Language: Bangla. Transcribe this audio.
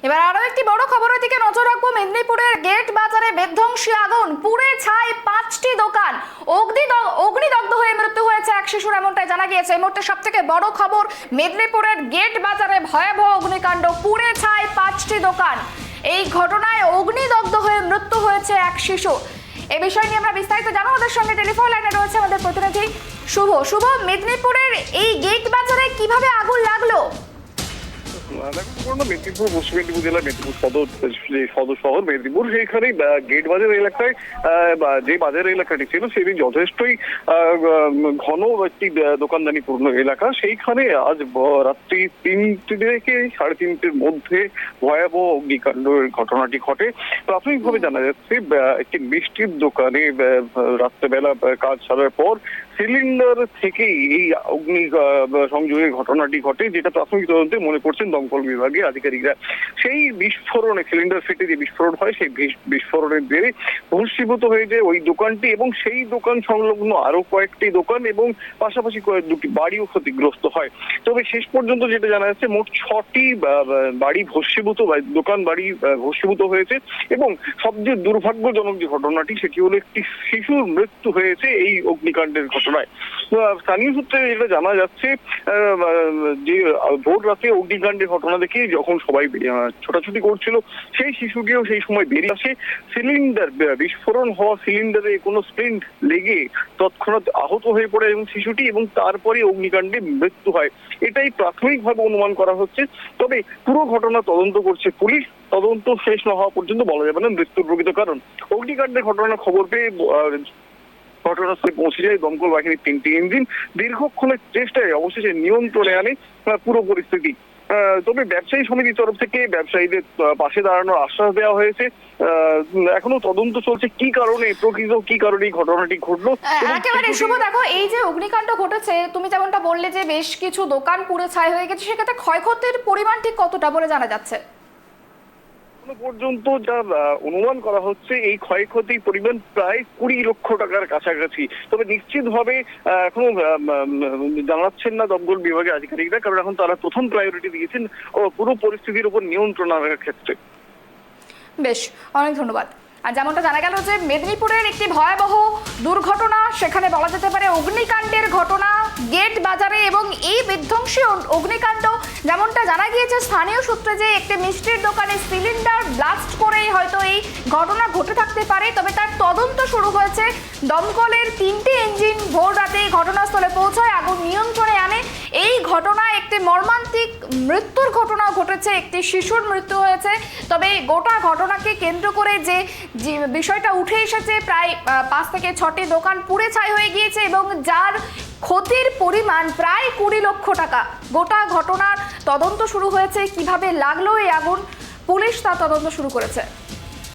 এবার আরো একটি বড় খবরের দিকে নজর রাখবো। মেদিনীপুরের গেট বাজারে বিধ্বংসী আগুন, পুড়ে ছাই 5টি দোকান, অগ্নিদগ্ধ হয়ে মৃত্যু হয়েছে এক শিশুর, এমনটাই জানা গিয়েছে। এই মুহূর্তে সব থেকে বড় খবর, মেদিনীপুরের গেট বাজারে ভয়াবহ অগ্নিকাণ্ড, পুড়ে ছাই 5টি দোকান। এই ঘটনায় অগ্নিদগ্ধ হয়ে মৃত্যু হয়েছে এক শিশু। এই বিষয় নিয়ে আমরা বিস্তারিত জানাবো। আমাদের সঙ্গে টেলিফোন লাইনে রয়েছে আমাদের প্রতিনিধি শুভ। মেদিনীপুরের এই গেট বাজারে কিভাবে আগুন লাগলো? মেদিনীপুর পশ্চিম মেদিনীপুর জেলার মেদিনীপুর সদর শহর মেদিনীপুর, সেইখানে গেট বাজার এলাকায় যে বাজার এলাকাটি ছিল সেটি যথেষ্টই ঘন একটি দোকানদানি পূর্ণ এলাকা। সেইখানে আজ রাত্রি 3টে থেকে 3:30-র মধ্যে ভয়াবহ অগ্নিকাণ্ডের ঘটনাটি ঘটে। প্রাথমিকভাবে জানা যাচ্ছে একটি মিষ্টির দোকানে রাত্রেবেলা কাজ সারার পর সিলিন্ডার থেকেই এই অগ্নি সংযোগের ঘটনাটি ঘটে, যেটা প্রাথমিক তদন্তে মনে করছেন দমকল বিভাগের আধিকারিকরা। সেই বিস্ফোরণে, সিলিন্ডার ফেটে যে বিস্ফোরণ হয়, সেই বিস্ফোরণের জেরে ভস্মীভূত হয়ে যায় ওই দোকানটি এবং সেই দোকান সংলগ্ন আরো কয়েকটি দোকান এবং পাশাপাশি দুটি বাড়িও ক্ষতিগ্রস্ত হয়। তবে শেষ পর্যন্ত যেটা জানা যাচ্ছে, মোট 6টি বাড়ি ভস্মীভূত, দোকান বাড়ি ভস্মীভূত হয়েছে এবং সবচেয়ে দুর্ভাগ্যজনক যে ঘটনাটি সেটি হলো একটি শিশুর মৃত্যু হয়েছে এই অগ্নিকাণ্ডের ঘটনায়। স্থানীয় সূত্রে যেটা জানা যাচ্ছে, যে ভোর রাতে অগ্নিকাণ্ডের ঘটনা দেখে যখন সবাই ছোটাছুটি করছিল, সেই শিশুটিও সেই সময় বেরিয়ে আসে। সিলিন্ডার বিস্ফোরণ হওয়া সিলিন্ডারে কোনো স্প্লিন্ট লেগে তৎক্ষণাৎ আহত হয়ে পড়ে এবং শিশুটি, এবং তারপরে অগ্নিকাণ্ডে মৃত্যু হয়। এটাই প্রাথমিকভাবে অনুমান করা হচ্ছে। তবে পুরো ঘটনা তদন্ত করছে পুলিশ। তদন্ত শেষ না হওয়া পর্যন্ত বলা যাবে না মৃত্যুর প্রকৃত কারণ। অগ্নিকাণ্ডের ঘটনার খবর পেয়ে ঘটনাস্থলে পৌঁছে যায় দমকল বাহিনীর 3টি ইঞ্জিন। দীর্ঘক্ষণের চেষ্টায় অবশেষে নিয়ন্ত্রণে আনে পুরো পরিস্থিতি। তবে ব্যবসায়ী সমিতির তরফ থেকে ব্যবসায়ীদের পাশে দাঁড়ানোর আশ্বাস দেওয়া হয়েছে। এখনো তদন্ত চলছে কি কারণে এই ঘটনাটি ঘটলো। একেবারে শুভ, দেখো এই যে অগ্নিকাণ্ড ঘটেছে, তুমি যেমনটা বললে যে বেশ কিছু দোকান পুড়ে ছাই হয়ে গেছে, সেক্ষেত্রে ক্ষয়ক্ষতির পরিমাণ ঠিক কতটা বলে জানা যাচ্ছে? পর্যন্ত যা অনুমান করা হচ্ছে, এই ক্ষয়ক্ষতির পরিমাণ প্রায় 20 লক্ষ টাকার কাছাকাছি। তবে নিশ্চিতভাবে এখনো জানাচ্ছেন না দমকল বিভাগের আধিকারিকরা, কারণ এখন তারা প্রথম প্রায়োরিটি দিয়েছেন পুরো পরিস্থিতির উপর নিয়ন্ত্রণ আনার ক্ষেত্রে। বেশ, অনেক ধন্যবাদ। আর যেমনটা জানা গেল যে মেদিনীপুরের একটি ভয়াবহ দুর্ঘটনা, সেখানে বলা যেতে পারে অগ্নিকাণ্ডের ঘটনা গেট বাজারে, এবং এই বিধ্বংসী অগ্নিকাণ্ড যেমনটা জানা গিয়েছে স্থানীয় সূত্রে যে একটি মিষ্টির দোকানে সিলিন্ডার ব্লাস্ট করেই হয়তো এই ঘটনা ঘটে থাকতে পারে। তবে তার তদন্ত শুরু হয়েছে। দমকলের 3টি ইঞ্জিন ভোর রাতে ঘটনাস্থলে পৌঁছায়, আগুন নিয়ন্ত্রণে আনে। এই ঘটনায় একটি মর্মান্তিক মৃত্যুর ঘটনা ঘটেছে, একটি শিশুর মৃত্যু হয়েছে। তবে গোটা ঘটনাকে কেন্দ্র করে যে বিষয়টা উঠে এসেছে, প্রায় 5 থেকে 6টি দোকান পুড়ে ছাই হয়ে গিয়েছে এবং যার ক্ষতির পরিমাণ প্রায় 20 লক্ষ টাকা। গোটা ঘটনার তদন্ত শুরু হয়েছে, কিভাবে লাগলো এই আগুন, পুলিশ তার তদন্ত শুরু করেছে।